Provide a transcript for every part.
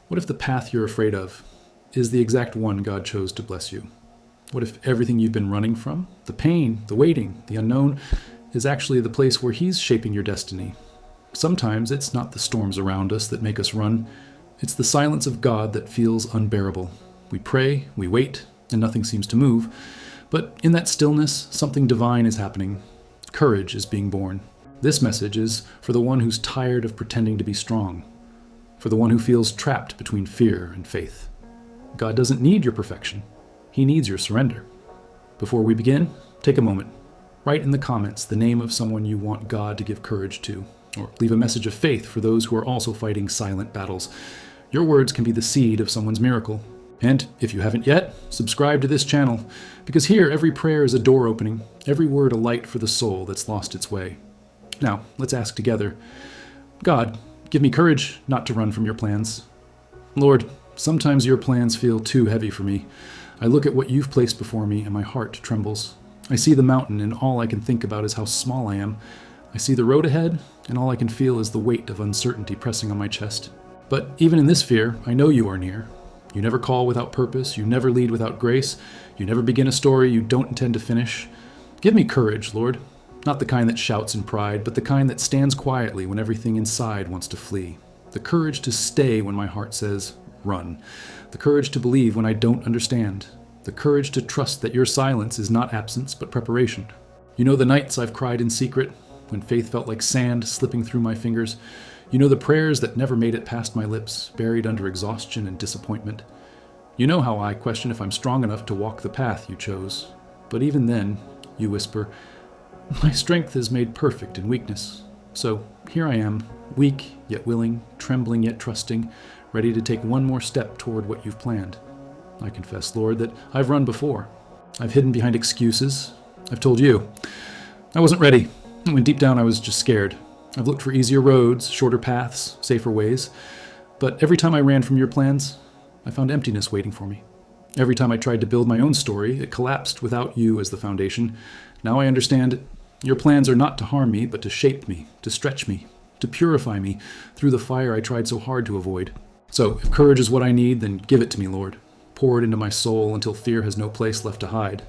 What if the path you're afraid of is the exact one God chose to bless you? What if everything you've been running from, the pain, the waiting, the unknown, is actually the place where He's shaping your destiny? Sometimes it's not the storms around us that make us run. It's the silence of God that feels unbearable. We pray, we wait, and nothing seems to move. But in that stillness, something divine is happening. Courage is being born. This message is for the one who's tired of pretending to be strong, for the one who feels trapped between fear and faith. God doesn't need your perfection. He needs your surrender. Before we begin, take a moment. Write in the comments the name of someone you want God to give courage to, or leave a message of faith for those who are also fighting silent battles. Your words can be the seed of someone's miracle. And if you haven't yet, subscribe to this channel, because here every prayer is a door opening, every word a light for the soul that's lost its way. Now, let's ask together. God, give me courage not to run from your plans. Lord, sometimes your plans feel too heavy for me. I look at what you've placed before me and my heart trembles. I see the mountain and all I can think about is how small I am. I see the road ahead and all I can feel is the weight of uncertainty pressing on my chest. But even in this fear, I know you are near. You never call without purpose. You never lead without grace. You never begin a story you don't intend to finish. Give me courage, Lord. Not the kind that shouts in pride, but the kind that stands quietly when everything inside wants to flee. The courage to stay when my heart says, run. The courage to believe when I don't understand. The courage to trust that your silence is not absence, but preparation. You know the nights I've cried in secret, when faith felt like sand slipping through my fingers. You know the prayers that never made it past my lips, buried under exhaustion and disappointment. You know how I question if I'm strong enough to walk the path you chose. But even then, you whisper, my strength is made perfect in weakness. So here I am, weak yet willing, trembling yet trusting, ready to take one more step toward what you've planned. I confess, Lord, that I've run before. I've hidden behind excuses. I've told you I wasn't ready, when deep down I was just scared. I've looked for easier roads, shorter paths, safer ways. But every time I ran from your plans, I found emptiness waiting for me. Every time I tried to build my own story, it collapsed without you as the foundation. Now I understand your plans are not to harm me, but to shape me, to stretch me, to purify me through the fire I tried so hard to avoid. So if courage is what I need, then give it to me, Lord. Pour it into my soul until fear has no place left to hide.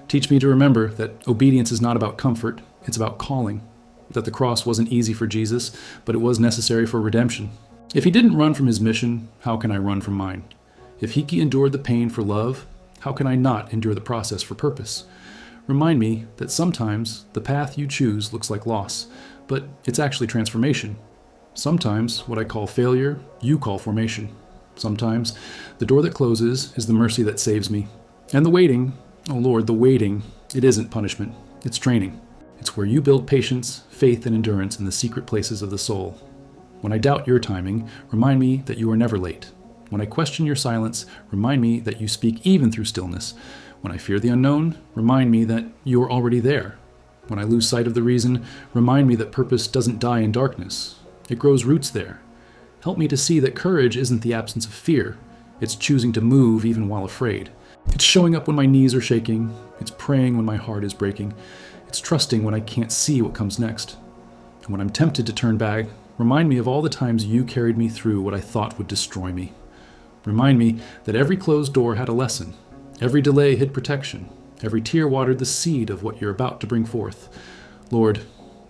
Teach me to remember that obedience is not about comfort, it's about calling. That the cross wasn't easy for Jesus, but it was necessary for redemption. If he didn't run from his mission, how can I run from mine? If he endured the pain for love, how can I not endure the process for purpose? Remind me that sometimes the path you choose looks like loss, but it's actually transformation. Sometimes what I call failure, you call formation. Sometimes the door that closes is the mercy that saves me. And the waiting, oh Lord, the waiting, it isn't punishment, it's training. It's where you build patience, faith, and endurance in the secret places of the soul. When I doubt your timing, remind me that you are never late. When I question your silence, remind me that you speak even through stillness. When I fear the unknown, remind me that you are already there. When I lose sight of the reason, remind me that purpose doesn't die in darkness. It grows roots there. Help me to see that courage isn't the absence of fear. It's choosing to move even while afraid. It's showing up when my knees are shaking. It's praying when my heart is breaking. It's trusting when I can't see what comes next. And when I'm tempted to turn back, remind me of all the times you carried me through what I thought would destroy me. Remind me that every closed door had a lesson. Every delay hid protection. Every tear watered the seed of what you're about to bring forth. Lord,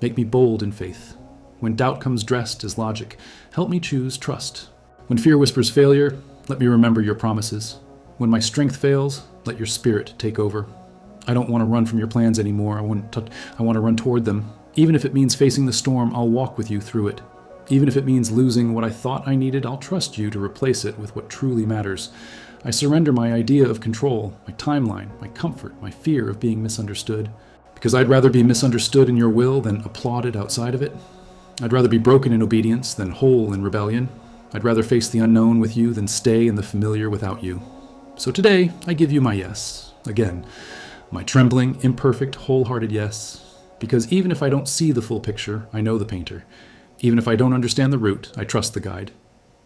make me bold in faith. When doubt comes dressed as logic, help me choose trust. When fear whispers failure, let me remember your promises. When my strength fails, let your spirit take over. I don't want to run from your plans anymore. I want to run toward them. Even if it means facing the storm, I'll walk with you through it. Even if it means losing what I thought I needed, I'll trust you to replace it with what truly matters. I surrender my idea of control, my timeline, my comfort, my fear of being misunderstood. Because I'd rather be misunderstood in your will than applauded outside of it. I'd rather be broken in obedience than whole in rebellion. I'd rather face the unknown with you than stay in the familiar without you. So today, I give you my yes. Again, my trembling, imperfect, wholehearted yes. Because even if I don't see the full picture, I know the painter. Even if I don't understand the route, I trust the guide.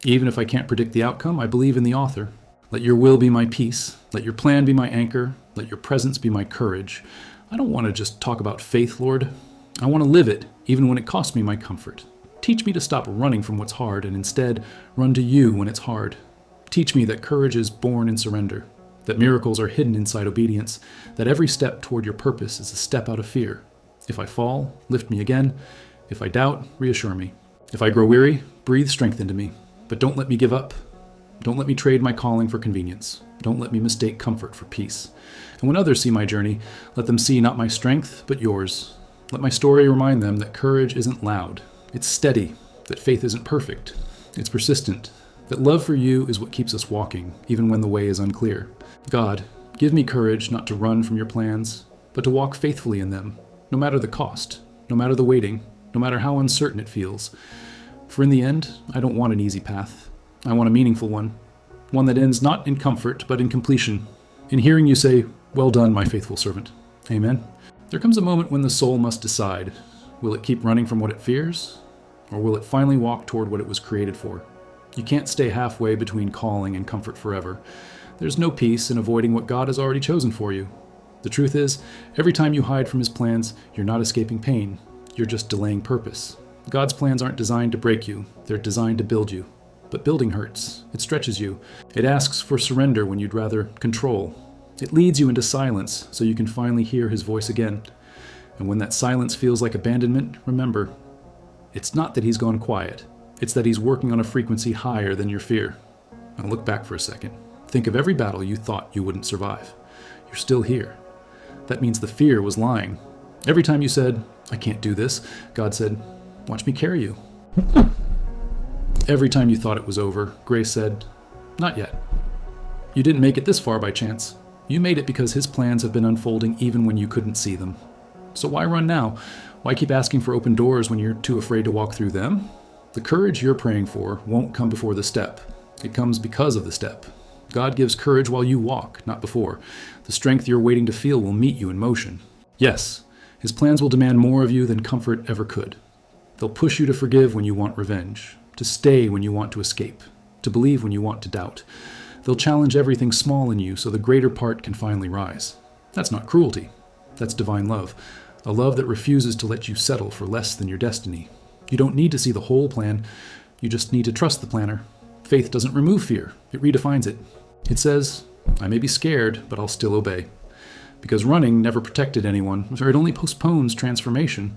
Even if I can't predict the outcome, I believe in the author. Let your will be my peace. Let your plan be my anchor. Let your presence be my courage. I don't want to just talk about faith, Lord. I want to live it, even when it costs me my comfort. Teach me to stop running from what's hard and instead run to you when it's hard. Teach me that courage is born in surrender, that miracles are hidden inside obedience, that every step toward your purpose is a step out of fear. If I fall, lift me again. If I doubt, reassure me. If I grow weary, breathe strength into me. But don't let me give up. Don't let me trade my calling for convenience. Don't let me mistake comfort for peace. And when others see my journey, let them see not my strength, but yours. Let my story remind them that courage isn't loud. It's steady, that faith isn't perfect. It's persistent, that love for you is what keeps us walking, even when the way is unclear. God, give me courage not to run from your plans, but to walk faithfully in them, no matter the cost, no matter the waiting, no matter how uncertain it feels. For in the end, I don't want an easy path. I want a meaningful one that ends not in comfort, but in completion, in hearing you say, "Well done, my faithful servant." Amen. There comes a moment when the soul must decide, will it keep running from what it fears, or will it finally walk toward what it was created for? You can't stay halfway between calling and comfort forever. There's no peace in avoiding what God has already chosen for you. The truth is, every time you hide from his plans, you're not escaping pain. You're just delaying purpose. God's plans aren't designed to break you. They're designed to build you. But building hurts. It stretches you. It asks for surrender when you'd rather control. It leads you into silence so you can finally hear his voice again. And when that silence feels like abandonment, remember, it's not that he's gone quiet. It's that he's working on a frequency higher than your fear. Now look back for a second. Think of every battle you thought you wouldn't survive. You're still here. That means the fear was lying. Every time you said, "I can't do this," God said, "Watch me carry you." Every time you thought it was over, grace said, "Not yet." You didn't make it this far by chance. You made it because his plans have been unfolding even when you couldn't see them. So why run now? Why keep asking for open doors when you're too afraid to walk through them? The courage you're praying for won't come before the step. It comes because of the step. God gives courage while you walk, not before. The strength you're waiting to feel will meet you in motion. Yes, his plans will demand more of you than comfort ever could. They'll push you to forgive when you want revenge, to stay when you want to escape, to believe when you want to doubt. They'll challenge everything small in you so the greater part can finally rise. That's not cruelty. That's divine love. A love that refuses to let you settle for less than your destiny. You don't need to see the whole plan. You just need to trust the planner. Faith doesn't remove fear. It redefines it. It says, "I may be scared, but I'll still obey." Because running never protected anyone, or it only postpones transformation.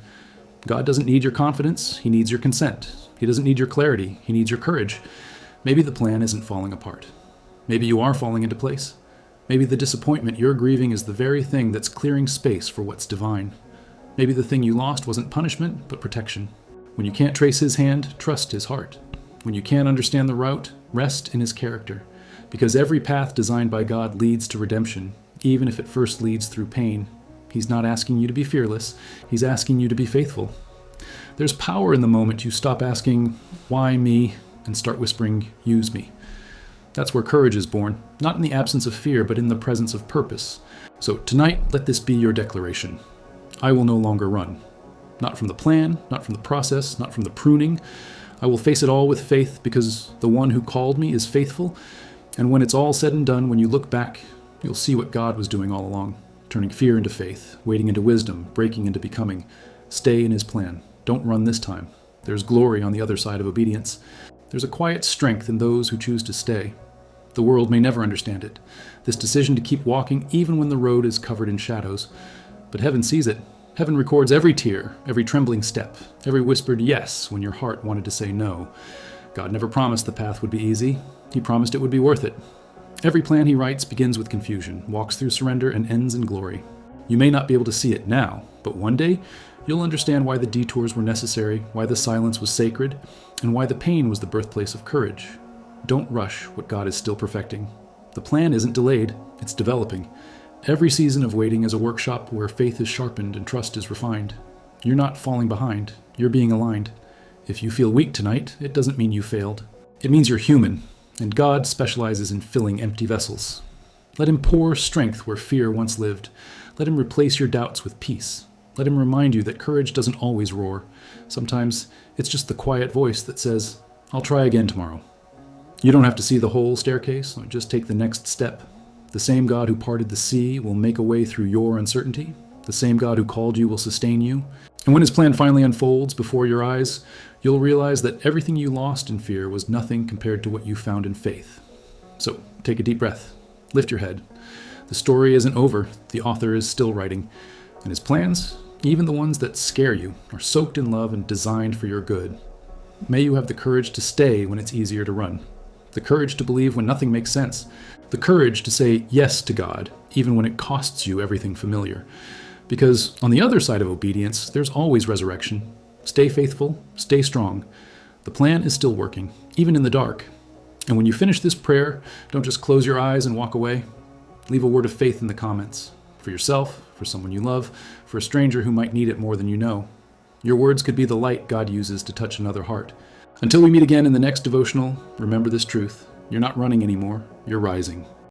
God doesn't need your confidence. He needs your consent. He doesn't need your clarity. He needs your courage. Maybe the plan isn't falling apart. Maybe you are falling into place. Maybe the disappointment you're grieving is the very thing that's clearing space for what's divine. Maybe the thing you lost wasn't punishment, but protection. When you can't trace his hand, trust his heart. When you can't understand the route, rest in his character. Because every path designed by God leads to redemption, even if it first leads through pain. He's not asking you to be fearless. He's asking you to be faithful. There's power in the moment you stop asking, "Why me?" and start whispering, "Use me." That's where courage is born, not in the absence of fear, but in the presence of purpose. So tonight, let this be your declaration. I will no longer run. Not from the plan, not from the process, not from the pruning. I will face it all with faith because the one who called me is faithful. And when it's all said and done, when you look back, you'll see what God was doing all along, turning fear into faith, wading into wisdom, breaking into becoming. Stay in his plan. Don't run this time. There's glory on the other side of obedience. There's a quiet strength in those who choose to stay. The world may never understand it, this decision to keep walking even when the road is covered in shadows. But heaven sees it. Heaven records every tear, every trembling step, every whispered yes when your heart wanted to say no. God never promised the path would be easy. He promised it would be worth it. Every plan he writes begins with confusion, walks through surrender, and ends in glory. You may not be able to see it now, but one day you'll understand why the detours were necessary, why the silence was sacred, and why the pain was the birthplace of courage. Don't rush what God is still perfecting. The plan isn't delayed, it's developing. Every season of waiting is a workshop where faith is sharpened and trust is refined. You're not falling behind, you're being aligned. If you feel weak tonight, it doesn't mean you failed. It means you're human, and God specializes in filling empty vessels. Let him pour strength where fear once lived. Let him replace your doubts with peace. Let him remind you that courage doesn't always roar. Sometimes it's just the quiet voice that says, "I'll try again tomorrow." You don't have to see the whole staircase, just take the next step. The same God who parted the sea will make a way through your uncertainty. The same God who called you will sustain you. And when his plan finally unfolds before your eyes, you'll realize that everything you lost in fear was nothing compared to what you found in faith. So take a deep breath. Lift your head. The story isn't over. The author is still writing. And his plans, even the ones that scare you, are soaked in love and designed for your good. May you have the courage to stay when it's easier to run. The courage to believe when nothing makes sense. The courage to say yes to God, even when it costs you everything familiar. Because on the other side of obedience, there's always resurrection. Stay faithful, stay strong. The plan is still working, even in the dark. And when you finish this prayer, don't just close your eyes and walk away. Leave a word of faith in the comments. For yourself, for someone you love, for a stranger who might need it more than you know. Your words could be the light God uses to touch another heart. Until we meet again in the next devotional, remember this truth. You're not running anymore, you're rising.